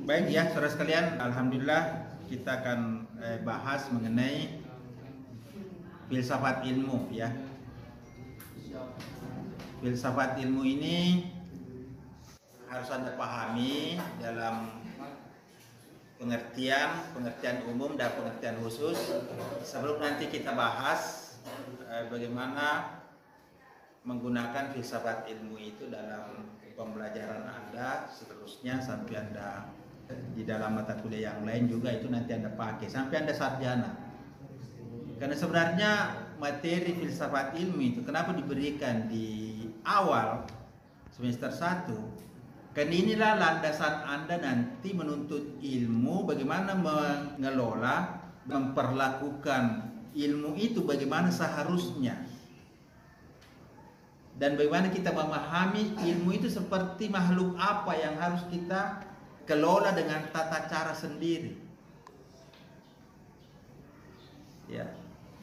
Baik ya, saudara sekalian, alhamdulillah kita akan bahas mengenai filsafat ilmu ya. Filsafat ilmu ini harus Anda pahami dalam pengertian umum dan pengertian khusus. Sebelum nanti kita bahas bagaimana menggunakan filsafat ilmu itu dalam pembelajaran Anda seterusnya sampai Anda di dalam mata kuliah yang lain juga itu nanti Anda pakai sampai Anda sarjana. Karena sebenarnya materi filsafat ilmu itu kenapa diberikan di awal semester 1? Karena inilah landasan Anda nanti menuntut ilmu, bagaimana mengelola, memperlakukan ilmu itu bagaimana seharusnya. Dan bagaimana kita memahami ilmu itu seperti makhluk apa yang harus kita kelola dengan tata cara sendiri. Ya.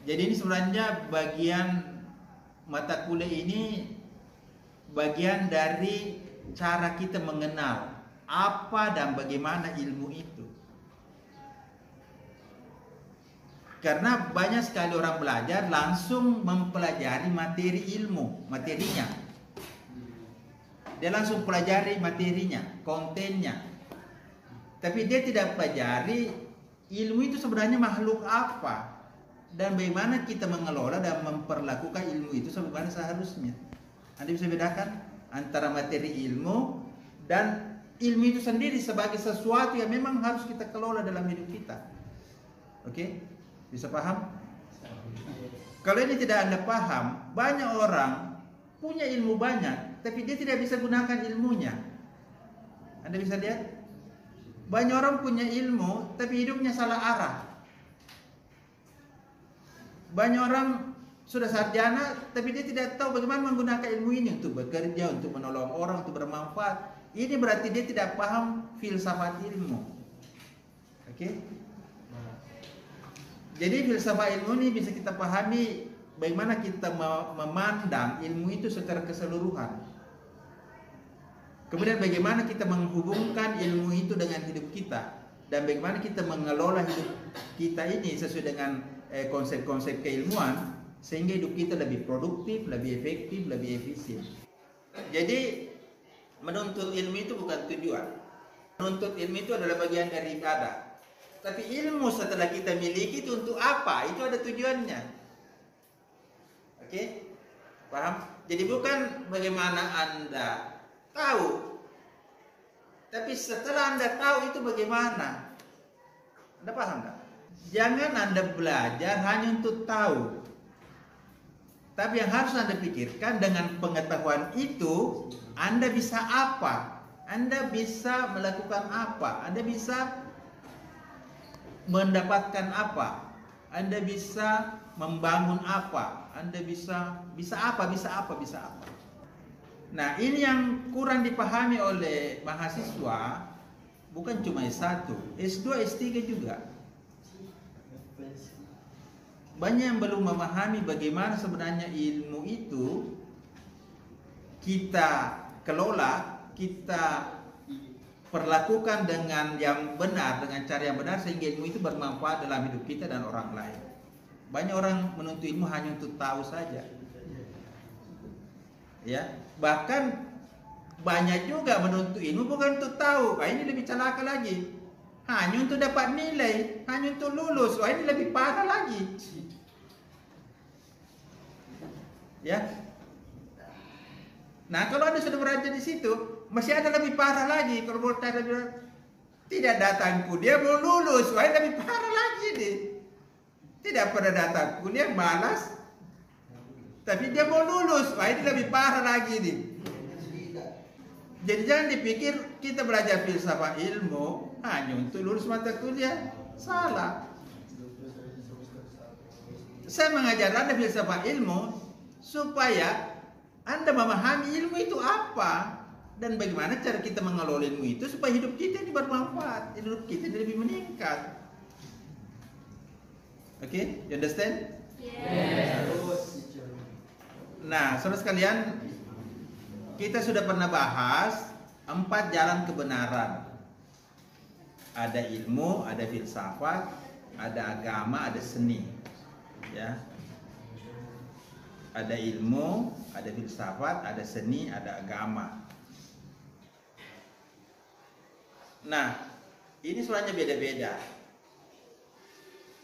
Jadi ini sebenarnya bagian mata kuliah ini bagian dari cara kita mengenal apa dan bagaimana ilmu itu. Karena banyak sekali orang belajar langsung mempelajari materi ilmu, materinya. Dia langsung pelajari materinya, kontennya. Tapi dia tidak pelajari ilmu itu sebenarnya makhluk apa dan bagaimana kita mengelola dan memperlakukan ilmu itu sebagaimana seharusnya. Anda bisa bedakan antara materi ilmu dan ilmu itu sendiri sebagai sesuatu yang memang harus kita kelola dalam hidup kita. Oke? Bisa paham? Kalau ini tidak Anda paham, banyak orang punya ilmu banyak, tapi dia tidak bisa gunakan ilmunya. Anda bisa lihat? Banyak orang punya ilmu, tapi hidupnya salah arah. Banyak orang sudah sarjana, tapi dia tidak tahu bagaimana menggunakan ilmu ini untuk bekerja, untuk menolong orang, untuk bermanfaat. Ini berarti dia tidak paham filsafat ilmu. Oke? Jadi filsafat ilmu ini bisa kita pahami bagaimana kita memandang ilmu itu secara keseluruhan. Kemudian bagaimana kita menghubungkan ilmu itu dengan hidup kita. Dan bagaimana kita mengelola hidup kita ini sesuai dengan konsep-konsep keilmuan. Sehingga hidup kita lebih produktif, lebih efektif, lebih efisien. Jadi menuntut ilmu itu bukan tujuan. Menuntut ilmu itu adalah bagian dari ibadah. Tapi ilmu setelah kita miliki itu untuk apa? Itu ada tujuannya. Oke? Paham? Jadi bukan bagaimana Anda tahu. Tapi setelah Anda tahu itu bagaimana? Anda paham tak? Jangan Anda belajar hanya untuk tahu. Tapi yang harus Anda pikirkan dengan pengetahuan itu, Anda bisa apa? Anda bisa melakukan apa? Anda bisa mendapatkan apa? Anda bisa membangun apa? Anda bisa apa? Nah, ini yang kurang dipahami oleh mahasiswa, bukan cuma S1, S2, S3 juga. Banyak yang belum memahami bagaimana sebenarnya ilmu itu kita kelola, kita perlakukan dengan yang benar, dengan cara yang benar sehingga ilmu itu bermanfaat dalam hidup kita dan orang lain. Banyak orang menuntut ilmu hanya untuk tahu saja. Ya, bahkan banyak juga menuntut ilmu bukan untuk tahu. Ini lebih celaka lagi. Hanya untuk dapat nilai, hanya untuk lulus. Ini lebih parah lagi. Ya. Nah, kalau Anda sudah berada di situ, masih ada lebih parah lagi. Kalau tidak datang kuliah mau lulus, ini lebih parah lagi nih. Tidak pernah datang kuliah, malas. Tapi dia mau lulus, ini lebih parah lagi nih. Jadi jangan dipikir kita belajar filsafat ilmu hanya untuk lulus mata kuliah. Salah. Saya mengajar Anda filsafat ilmu supaya Anda memahami ilmu itu apa dan bagaimana cara kita mengelola ilmu itu supaya hidup kita ini bermanfaat, hidup kita ini lebih meningkat. Okay, you understand? Yes. Nah, saudara sekalian, kita sudah pernah bahas 4 jalan kebenaran. Ada ilmu, ada filsafat, ada agama, ada seni. Ya. Ada ilmu, ada filsafat, ada seni, ada agama. Nah, ini sebenarnya beda-beda.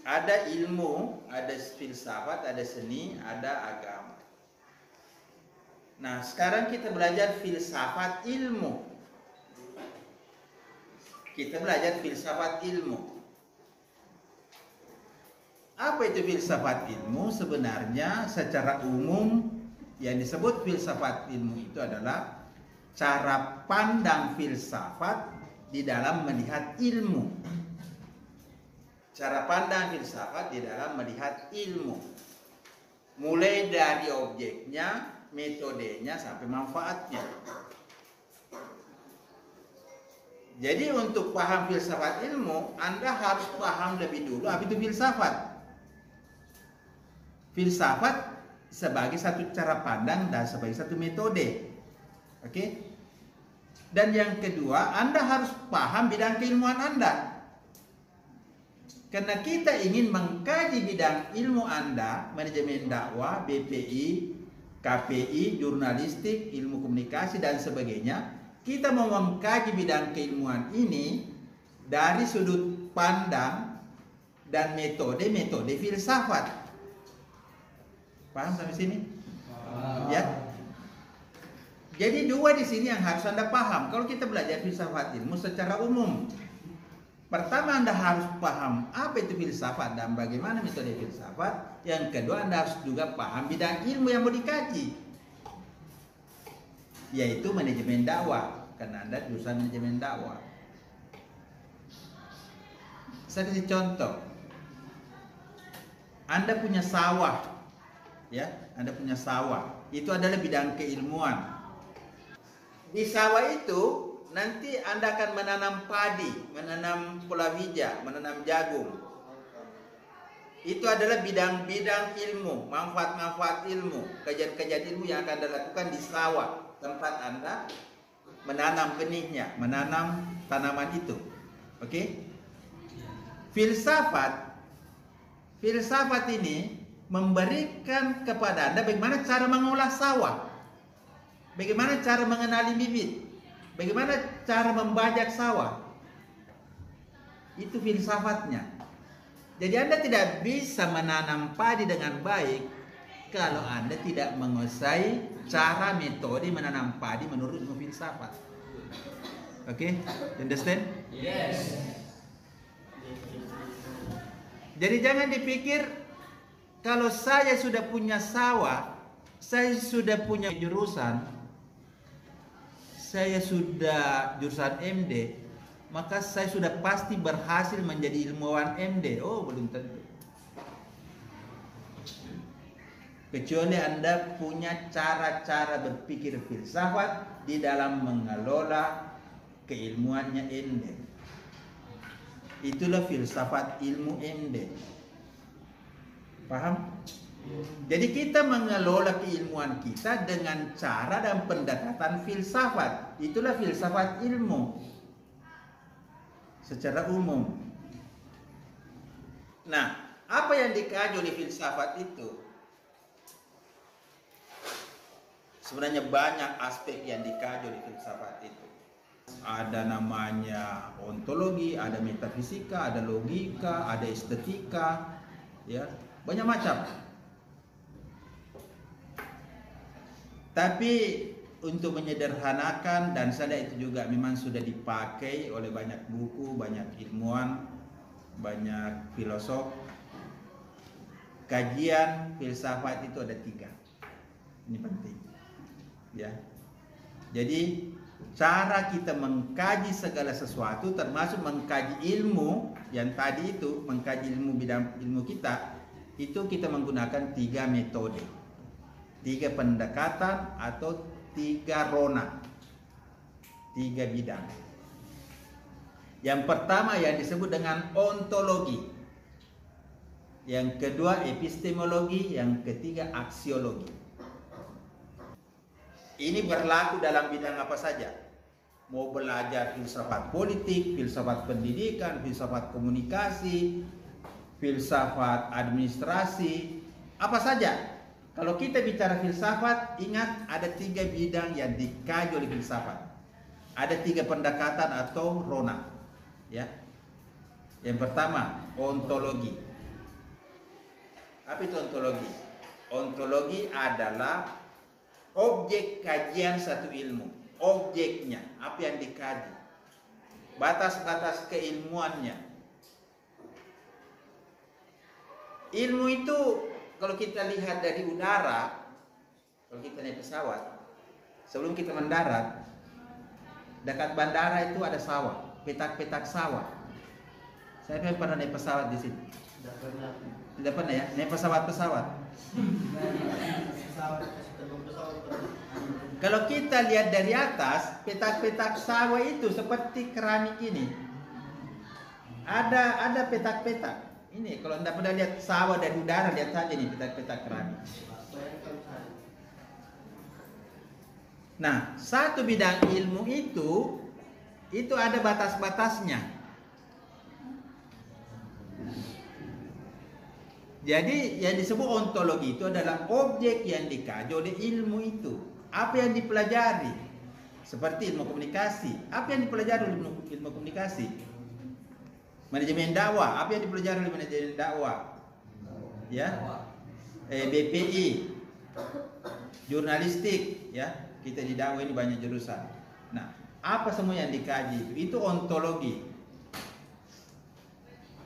Ada ilmu, ada filsafat, ada seni, ada agama. Nah, sekarang kita belajar filsafat ilmu. Kita belajar filsafat ilmu. Apa itu filsafat ilmu? Sebenarnya secara umum yang disebut filsafat ilmu itu adalah cara pandang filsafat di dalam melihat ilmu. Cara pandang filsafat di dalam melihat ilmu. Mulai dari objeknya, metodenya, sampai manfaatnya. Jadi untuk paham filsafat ilmu, Anda harus paham lebih dulu apa itu filsafat. Filsafat sebagai satu cara pandang dan sebagai satu metode. Oke? Dan yang kedua, Anda harus paham bidang keilmuan Anda. Karena kita ingin mengkaji bidang ilmu Anda, manajemen dakwah, BPI, KPI, jurnalistik, ilmu komunikasi, dan sebagainya. Kita mau mengkaji bidang keilmuan ini dari sudut pandang dan metode filsafat. Paham sampai sini? Ya. Jadi dua di sini yang harus Anda paham. Kalau kita belajar filsafat ilmu secara umum, pertama Anda harus paham apa itu filsafat dan bagaimana metode filsafat. Yang kedua, Anda harus juga paham bidang ilmu yang mau dikaji, yaitu manajemen dakwah, karena Anda jurusan manajemen dakwah. Saya kasih contoh. Anda punya sawah, ya, Anda punya sawah. Itu adalah bidang keilmuan. Di sawah itu nanti Anda akan menanam padi, menanam palawija, menanam jagung. Itu adalah bidang-bidang ilmu, manfaat-manfaat ilmu, kajian-kajian ilmu yang akan Anda lakukan di sawah, tempat Anda menanam benihnya, menanam tanaman itu. Oke? Filsafat ini memberikan kepada Anda bagaimana cara mengolah sawah, bagaimana cara mengenali bibit, bagaimana cara membajak sawah. Itu filsafatnya. Jadi Anda tidak bisa menanam padi dengan baik kalau Anda tidak menguasai cara metode menanam padi menurut ilmu filsafat. Oke? Understand? Yes. Jadi jangan dipikir kalau saya sudah punya sawah, saya sudah punya jurusan, saya sudah jurusan MD, maka saya sudah pasti berhasil menjadi ilmuwan MD. Oh, belum tentu. Kecuali Anda punya cara-cara berpikir filsafat di dalam mengelola keilmuannya MD. Itulah filsafat ilmu MD. Paham? Jadi kita mengelola keilmuan kita dengan cara dan pendekatan filsafat. Itulah filsafat ilmu secara umum. Nah, apa yang dikaji oleh filsafat itu? Sebenarnya banyak aspek yang dikaji oleh filsafat itu. Ada namanya ontologi, ada metafisika, ada logika, ada estetika, ya, banyak macam. Tapi untuk menyederhanakan, dan saya itu juga memang sudah dipakai oleh banyak buku, banyak ilmuwan, banyak filosof. Kajian filsafat itu ada 3. Ini penting, ya. Jadi cara kita mengkaji segala sesuatu, termasuk mengkaji ilmu yang tadi itu, mengkaji ilmu bidang ilmu kita, itu kita menggunakan 3 metode, 3 pendekatan atau 3 rona, 3 bidang. Yang pertama yang disebut dengan ontologi, yang kedua epistemologi, yang ketiga aksiologi. Ini berlaku dalam bidang apa saja. mau belajar filsafat politik, filsafat pendidikan, filsafat komunikasi, filsafat administrasi, apa saja. Kalau kita bicara filsafat, ingat ada 3 bidang yang dikaji oleh filsafat. Ada 3 pendekatan atau rona. Ya. Yang pertama, ontologi. Apa itu ontologi? Ontologi adalah objek kajian satu ilmu. Objeknya, apa yang dikaji, batas-batas keilmuannya. Ilmu itu kalau kita lihat dari udara, kalau kita naik pesawat, sebelum kita mendarat, dekat bandara itu ada sawah, petak-petak sawah. Saya pernah naik pesawat di sini. Tidak pernah ya, naik pesawat-pesawat. Kalau kita lihat dari atas, petak-petak sawah itu seperti keramik ini. Ada petak-petak. Ini kalau Anda pernah lihat sawah dari udara, lihat saja nih petak-petak keramik. Nah, satu bidang ilmu itu ada batas-batasnya. Jadi yang disebut ontologi itu adalah objek yang dikaji oleh ilmu itu. Apa yang dipelajari? Seperti ilmu komunikasi. Apa yang dipelajari oleh ilmu komunikasi? Manajemen dakwah. Apa yang dipelajari oleh manajemen dakwah? Ya, BPI, jurnalistik. Ya, kita di dakwah ini banyak jurusan. Nah, apa semua yang dikaji itu ontologi.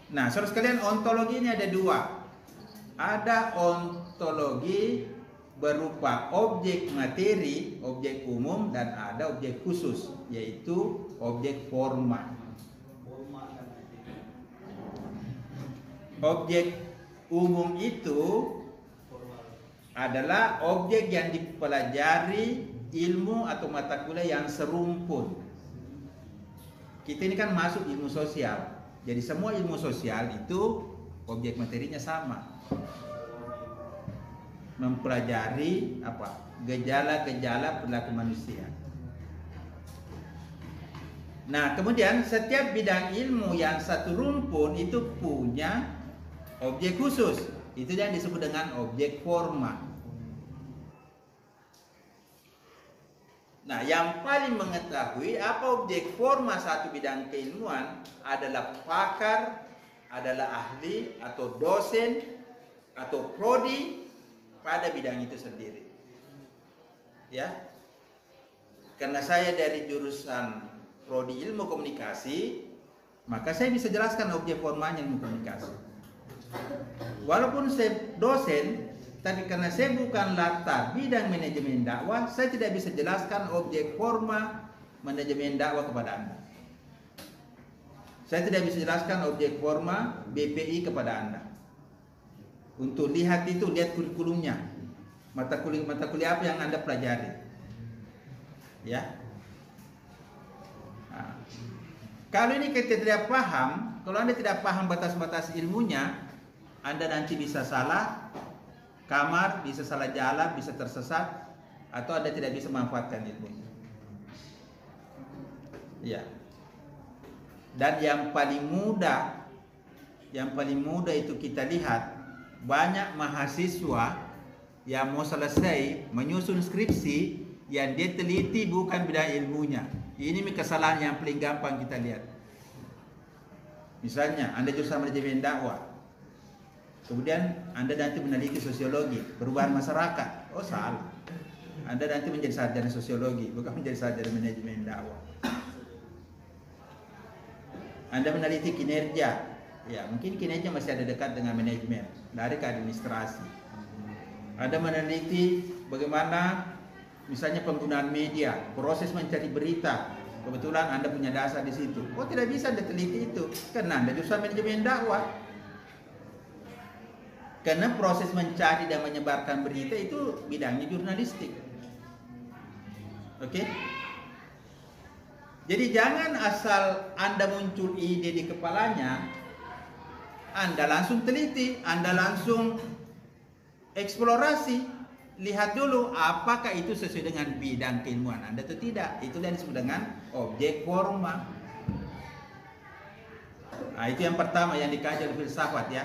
Nah, saudara sekalian, ontologi ini ada 2. Ada ontologi berupa objek materi, objek umum, dan ada objek khusus, yaitu objek forma. Objek umum itu adalah objek yang dipelajari ilmu atau mata kuliah yang serumpun. Kita ini kan masuk ilmu sosial, jadi semua ilmu sosial itu objek materinya sama. Mempelajari apa? Gejala-gejala perilaku manusia. Nah, kemudian setiap bidang ilmu yang satu rumpun itu punya objek khusus. Itu yang disebut dengan objek forma. Nah, yang paling mengetahui apa objek forma satu bidang keilmuan adalah pakar, adalah ahli atau dosen atau prodi pada bidang itu sendiri. Ya. Karena saya dari jurusan prodi ilmu komunikasi, maka saya bisa jelaskan objek formanya ilmu komunikasi. Walaupun saya dosen, tapi karena saya bukan latar bidang manajemen dakwah, saya tidak bisa jelaskan objek forma manajemen dakwah kepada Anda. Saya tidak bisa jelaskan objek forma BPI kepada Anda. Untuk lihat itu, lihat kurikulumnya, mata kuliah apa yang Anda pelajari, ya. Nah, kalau ini kita tidak paham, kalau Anda tidak paham batas-batas ilmunya, Anda nanti bisa salah kamar, bisa salah jalan, bisa tersesat, atau Anda tidak bisa memanfaatkan ilmunya. Ya. Dan yang paling mudah itu kita lihat, banyak mahasiswa yang mau selesai menyusun skripsi yang dia teliti bukan bidang ilmunya. Ini kesalahan yang paling gampang kita lihat. Misalnya Anda jurusan manajemen dakwah, kemudian Anda nanti meneliti sosiologi perubahan masyarakat. Oh, salah. Anda nanti menjadi sarjana sosiologi, bukan menjadi sarjana manajemen dakwah. Anda meneliti kinerja, ya mungkin kinerja masih ada dekat dengan manajemen, dari ke administrasi. Anda meneliti bagaimana misalnya penggunaan media, proses mencari berita. Kebetulan Anda punya dasar di situ. Oh, tidak bisa Anda teliti itu, karena Anda jurusan manajemen dakwah. Karena proses mencari dan menyebarkan berita itu bidangnya jurnalistik. Oke? Jadi jangan asal Anda muncul ide di kepalanya, Anda langsung teliti, Anda langsung eksplorasi. lihat dulu apakah itu sesuai dengan bidang keilmuan Anda atau tidak. Itu yang disebut dengan objek forma. Nah, itu yang pertama yang dikaji oleh filsafat ya,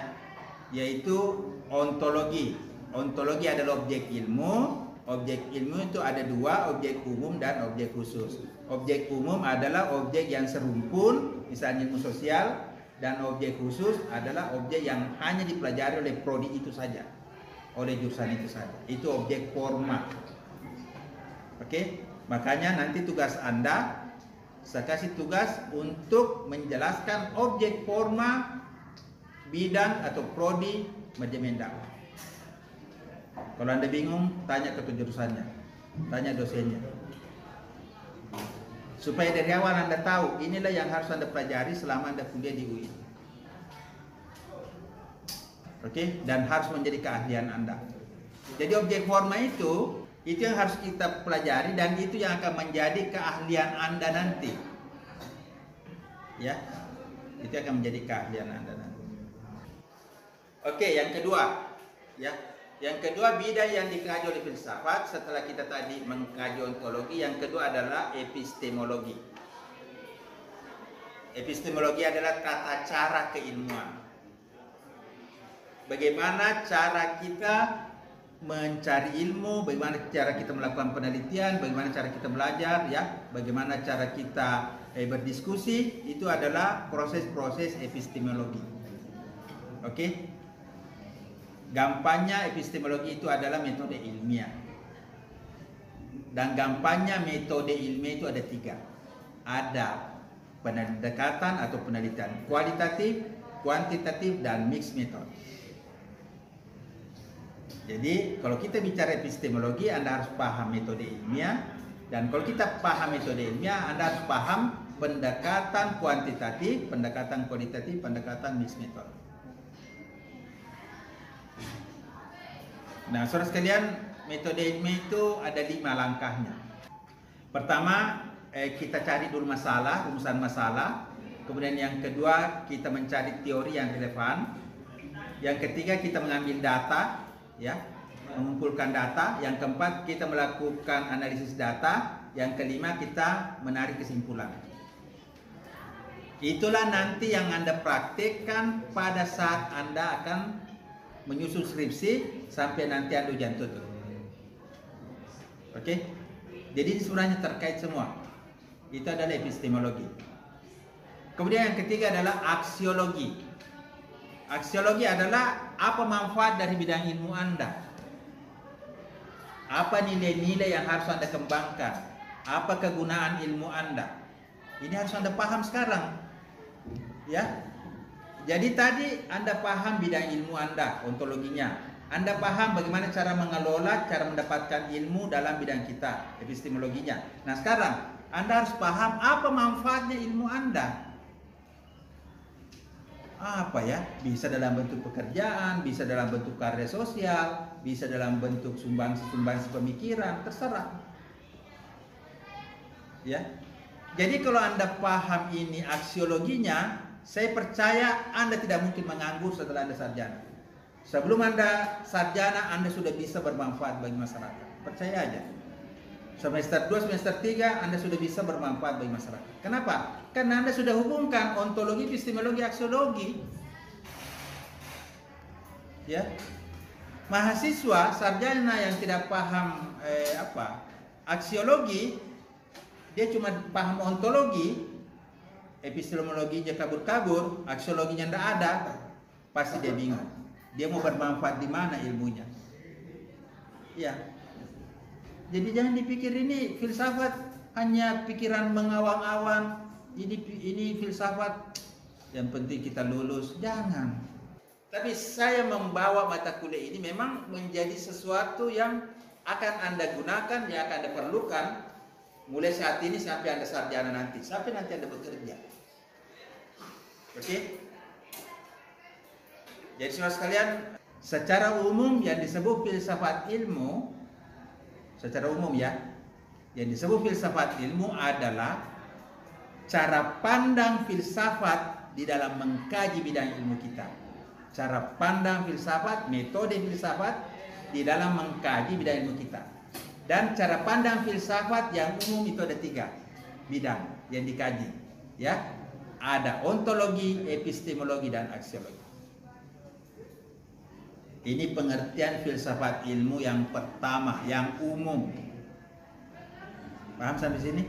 yaitu ontologi. Ontologi adalah objek ilmu. Objek ilmu itu ada dua, objek umum dan objek khusus. Objek umum adalah objek yang serumpun, misalnya ilmu sosial, dan objek khusus adalah objek yang hanya dipelajari oleh prodi itu saja, oleh jurusan itu saja. Itu objek forma. Oke, makanya nanti tugas Anda, saya kasih tugas untuk menjelaskan objek forma bidang atau prodi manajemen dakwah. Kalau Anda bingung, tanya ke jurusannya, tanya dosennya. Supaya dari awal Anda tahu, inilah yang harus Anda pelajari selama Anda kuliah di UI. Oke, dan harus menjadi keahlian Anda. Jadi objek forma itu yang harus kita pelajari dan itu yang akan menjadi keahlian Anda nanti. Ya, itu akan menjadi keahlian Anda nanti. Oke, yang kedua, ya. Yang kedua, bidang yang dikaji oleh filsafat setelah kita tadi mengkaji ontologi, yang kedua adalah epistemologi. Epistemologi adalah tata cara keilmuan. Bagaimana cara kita mencari ilmu, bagaimana cara kita melakukan penelitian, bagaimana cara kita belajar, ya, bagaimana cara kita berdiskusi, itu adalah proses-proses epistemologi. Oke? Gampangnya epistemologi itu adalah metode ilmiah. Dan gampangnya metode ilmiah itu ada tiga. Ada pendekatan atau penelitian kualitatif, kuantitatif, dan mixed method. Jadi kalau kita bicara epistemologi, Anda harus paham metode ilmiah. Dan kalau kita paham metode ilmiah, Anda harus paham pendekatan kuantitatif, pendekatan kualitatif, pendekatan mixed method. Nah, saudara sekalian, metode ilmiah itu ada 5 langkahnya. Pertama, kita cari dulu masalah, rumusan masalah. Kemudian yang kedua, kita mencari teori yang relevan. Yang ketiga, kita mengambil data, ya, mengumpulkan data. Yang keempat, kita melakukan analisis data. Yang kelima, kita menarik kesimpulan. Itulah nanti yang Anda praktekkan pada saat Anda akan menyusun skripsi sampai nanti Anda ujian tutup. Oke? Jadi sebenarnya terkait semua. Itu adalah epistemologi. Kemudian yang ketiga adalah aksiologi. Aksiologi adalah apa manfaat dari bidang ilmu Anda. Apa nilai-nilai yang harus Anda kembangkan. Apa kegunaan ilmu Anda. Ini harus Anda paham sekarang. Ya. Jadi tadi Anda paham bidang ilmu Anda, ontologinya. Anda paham bagaimana cara mengelola, cara mendapatkan ilmu dalam bidang kita, epistemologinya. Nah sekarang Anda harus paham apa manfaatnya ilmu Anda. Apa ya? Bisa dalam bentuk pekerjaan, bisa dalam bentuk karya sosial, bisa dalam bentuk sumbangsi pemikiran, terserah. Ya. Jadi kalau Anda paham ini aksiologinya, saya percaya Anda tidak mungkin menganggur setelah Anda sarjana. Sebelum Anda sarjana, Anda sudah bisa bermanfaat bagi masyarakat. Percaya aja. Semester 2, semester 3, Anda sudah bisa bermanfaat bagi masyarakat. Kenapa? Karena Anda sudah hubungkan ontologi, epistemologi, aksiologi. Ya. Mahasiswa sarjana yang tidak paham aksiologi, dia cuma paham ontologi, epistemologinya kabur-kabur, aksiologinya tidak ada, pasti dia bingung. Dia mau bermanfaat di mana ilmunya? Ya. Jadi jangan dipikir ini filsafat hanya pikiran mengawang-awang. Ini filsafat yang penting kita lulus. Jangan. Tapi saya membawa mata kuliah ini memang menjadi sesuatu yang akan Anda gunakan, yang akan Anda perlukan mulai saat ini sampai Anda sarjana nanti, sampai nanti Anda bekerja. Oke? Jadi saudara sekalian, secara umum yang disebut filsafat ilmu, secara umum ya, yang disebut filsafat ilmu adalah cara pandang filsafat di dalam mengkaji bidang ilmu kita. Cara pandang filsafat, metode filsafat di dalam mengkaji bidang ilmu kita. Dan cara pandang filsafat yang umum itu ada 3 bidang yang dikaji, ya. Ada ontologi, epistemologi, dan aksiologi. Ini pengertian filsafat ilmu yang pertama, yang umum. Paham sampai sini?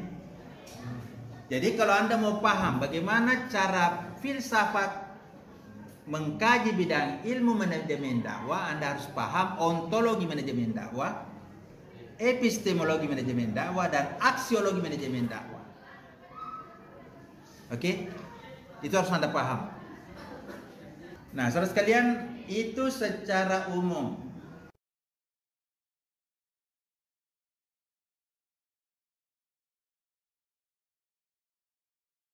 Jadi kalau Anda mau paham bagaimana cara filsafat mengkaji bidang ilmu manajemen dakwah, Anda harus paham ontologi manajemen dakwah, epistemologi manajemen dakwah, dan aksiologi manajemen dakwah. Oke? Itu harus Anda paham. Nah, saudara sekalian, itu secara umum.